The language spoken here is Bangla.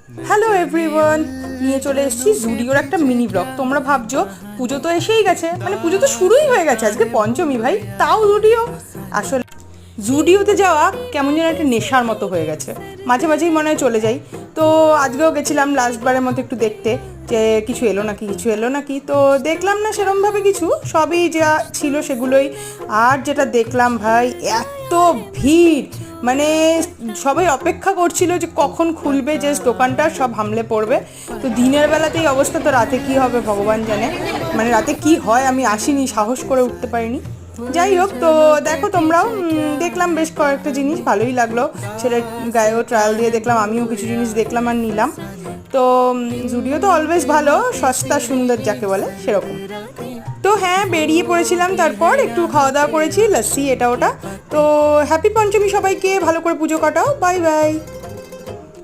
হ্যালো এভরিওয়ান, নিয়ে চলে এসেছি জুডিওর একটা মিনি ব্লগ। তোমরা ভাবছো পুজো তো এসেই গেছে, মানে পুজো তো শুরুই হয়ে গেছে, আজকে পঞ্চমী ভাই, তাও জুডিও। আসলে জুডিওতে যাওয়া কেমন যেন একটা নেশার মতো হয়ে গেছে, মাঝে মাঝেই মনে হয় চলে যাই। তো আজকেও গেছিলাম লাস্টবারের মতো একটু দেখতে যে কিছু এলো নাকি, তো দেখলাম না সেরমভাবে কিছু, সবই যা ছিল সেগুলোই। আর যেটা দেখলাম ভাই, এত ভিড়, মানে সবাই অপেক্ষা করছিল যে কখন খুলবে, যে দোকানটা সব হামলে পড়বে। তো দিনের বেলাতেই অবস্থা, তো রাতে কি হবে ভগবান জানে। মানে রাতে কি হয় আমি আসিনি, সাহস করে উঠতে পারিনি। যাই হোক, তো দেখো তোমরাও, দেখলাম বেশ কয়েকটা জিনিস ভালোই লাগলো। ছেলের গায়েও ট্রায়াল দিয়ে দেখলাম, আমিও কিছু জিনিস দেখলাম আর নিলাম। তো জুডিও তো অলওয়েজ ভালো, সস্তা সুন্দর যাকে বলে সেরকম। তো হ্যাঁ, বেরিয়ে পড়েছিলাম, তারপর একটু খাওয়া দাওয়া করেছি, লস্যি এটা ওটা। তো হ্যাপি পঞ্চমী সবাইকে, ভালো করে পুজো কাটাও, বাই বাই।